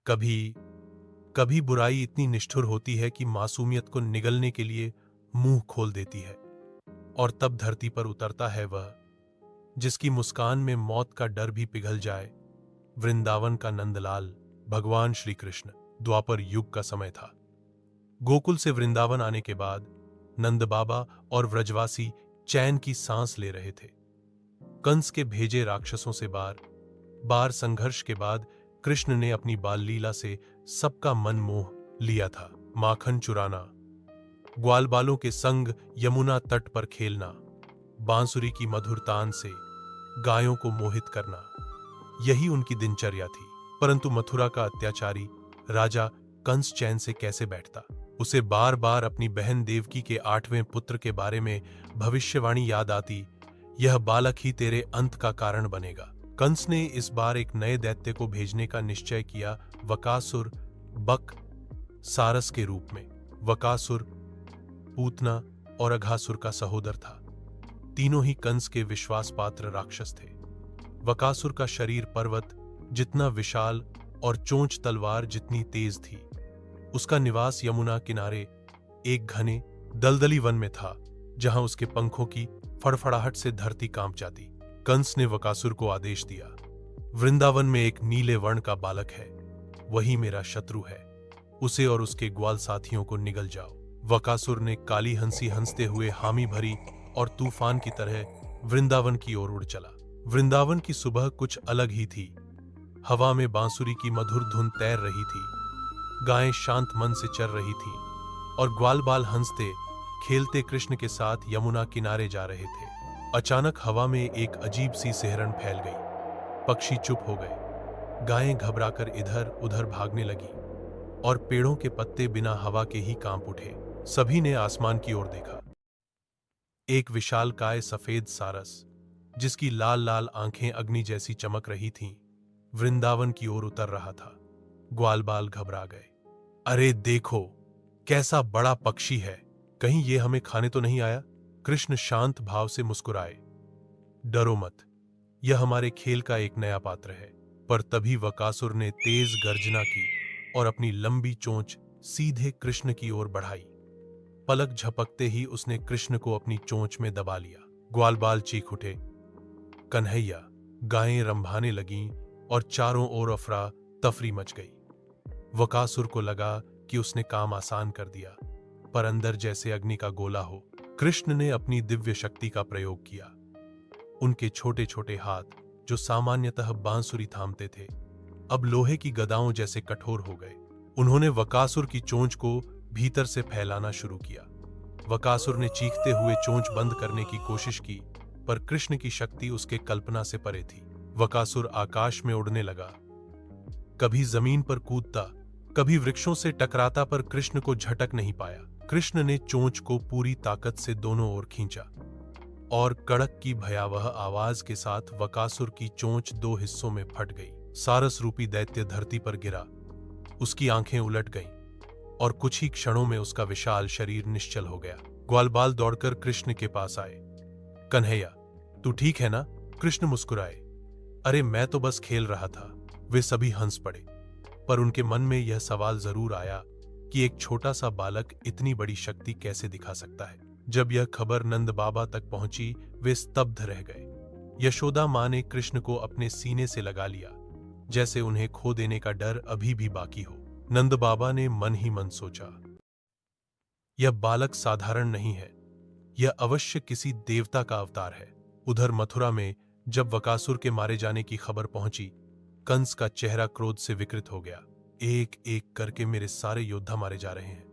कभी कभी बुराई इतनी निष्ठुर होती है कि मासूमियत को निगलने के लिए मुंह खोल देती है, और तब धरती पर उतरता है वह जिसकी मुस्कान में मौत का डर भी पिघल जाए। वृंदावन का नंदलाल भगवान श्री कृष्ण। द्वापर युग का समय था। गोकुल से वृंदावन आने के बाद नंद बाबा और व्रजवासी चैन की सांस ले रहे थे। कंस के भेजे राक्षसों से बार बार संघर्ष के बाद कृष्ण ने अपनी बाल लीला से सबका मन मोह लिया था। माखन चुराना, ग्वाल बालों के संग यमुना तट पर खेलना, बांसुरी की मधुर तान से गायों को मोहित करना, यही उनकी दिनचर्या थी। परंतु मथुरा का अत्याचारी राजा कंस चैन से कैसे बैठता। उसे बार बार अपनी बहन देवकी के 8वें पुत्र के बारे में भविष्यवाणी याद आती। यह बालक ही तेरे अंत का कारण बनेगा। कंस ने इस बार एक नए दैत्य को भेजने का निश्चय किया, वकासुर बक सारस के रूप में। वकासुर पूतना और अघासुर का सहोदर था। तीनों ही कंस के विश्वास पात्र राक्षस थे। वकासुर का शरीर पर्वत जितना विशाल और चोंच तलवार जितनी तेज थी। उसका निवास यमुना किनारे एक घने दलदली वन में था, जहां उसके पंखों की फड़फड़ाहट से धरती कांप जाती। कंस ने वकासुर को आदेश दिया, वृंदावन में एक नीले वर्ण का बालक है, वही मेरा शत्रु है, उसे और उसके ग्वाल साथियों को निगल जाओ। वकासुर ने काली हंसी हंसते हुए हामी भरी और तूफान की तरह वृंदावन की ओर उड़ चला। वृंदावन की सुबह कुछ अलग ही थी। हवा में बांसुरी की मधुर धुन तैर रही थी, गायें शांत मन से चर रही थीं, और ग्वाल बाल हंसते खेलते कृष्ण के साथ यमुना किनारे जा रहे थे। अचानक हवा में एक अजीब सी सिहरन फैल गई। पक्षी चुप हो गए, गायें घबराकर इधर उधर भागने लगी, और पेड़ों के पत्ते बिना हवा के ही कांप उठे। सभी ने आसमान की ओर देखा। एक विशालकाय सफेद सारस, जिसकी लाल लाल आंखें अग्नि जैसी चमक रही थीं, वृंदावन की ओर उतर रहा था। ग्वाल बाल घबरा गए। अरे देखो, कैसा बड़ा पक्षी है, कहीं ये हमें खाने तो नहीं आया। कृष्ण शांत भाव से मुस्कुराए, डरो मत, यह हमारे खेल का एक नया पात्र है। पर तभी वकासुर ने तेज गर्जना की और अपनी लंबी चोंच सीधे कृष्ण की ओर बढ़ाई। पलक झपकते ही उसने कृष्ण को अपनी चोंच में दबा लिया। ग्वाल बाल चीख उठे, कन्हैया। गायें रंभाने लगीं और चारों ओर अफरा तफरी मच गई। वकासुर को लगा कि उसने काम आसान कर दिया, पर अंदर जैसे अग्नि का गोला हो। कृष्ण ने अपनी दिव्य शक्ति का प्रयोग किया। उनके छोटे छोटे हाथ, जो सामान्यतः बांसुरी थामते थे, अब लोहे की गदाओं जैसे कठोर हो गए। उन्होंने वकासुर की चोंच को भीतर से फैलाना शुरू किया। वकासुर ने चीखते हुए चोंच बंद करने की कोशिश की, पर कृष्ण की शक्ति उसके कल्पना से परे थी। वकासुर आकाश में उड़ने लगा, कभी जमीन पर कूदता, कभी वृक्षों से टकराता, पर कृष्ण को झटक नहीं पाया। कृष्ण ने चोंच को पूरी ताकत से दोनों ओर खींचा, और कड़क की भयावह आवाज के साथ वकासुर की चोंच 2 हिस्सों में फट गई। सारस रूपी दैत्य धरती पर गिरा, उसकी आंखें उलट गईं, और कुछ ही क्षणों में उसका विशाल शरीर निश्चल हो गया। ग्वाल बाल दौड़कर कृष्ण के पास आए। कन्हैया, तू ठीक है ना? कृष्ण मुस्कुराए, अरे मैं तो बस खेल रहा था। वे सभी हंस पड़े, पर उनके मन में यह सवाल जरूर आया कि एक छोटा सा बालक इतनी बड़ी शक्ति कैसे दिखा सकता है। जब यह खबर नंद बाबा तक पहुंची, वे स्तब्ध रह गए। यशोदा मां ने कृष्ण को अपने सीने से लगा लिया, जैसे उन्हें खो देने का डर अभी भी बाकी हो। नंद बाबा ने मन ही मन सोचा, यह बालक साधारण नहीं है, यह अवश्य किसी देवता का अवतार है। उधर मथुरा में जब वकासुर के मारे जाने की खबर पहुंची, कंस का चेहरा क्रोध से विकृत हो गया। एक एक करके मेरे सारे योद्धा मारे जा रहे हैं,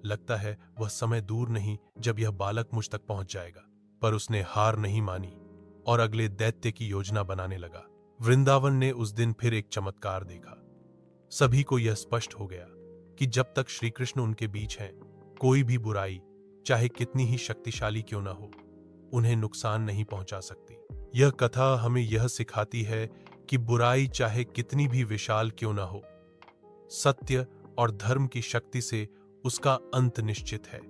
लगता है वह समय दूर नहीं जब यह बालक मुझ तक पहुंच जाएगा। पर उसने हार नहीं मानी और अगले दैत्य की योजना बनाने लगा। वृंदावन ने उस दिन फिर एक चमत्कार देखा। सभी को यह स्पष्ट हो गया कि जब तक श्री कृष्ण उनके बीच हैं, कोई भी बुराई, चाहे कितनी ही शक्तिशाली क्यों न हो, उन्हें नुकसान नहीं पहुंचा सकती। यह कथा हमें यह सिखाती है कि बुराई चाहे कितनी भी विशाल क्यों न हो, सत्य और धर्म की शक्ति से उसका अंत निश्चित है।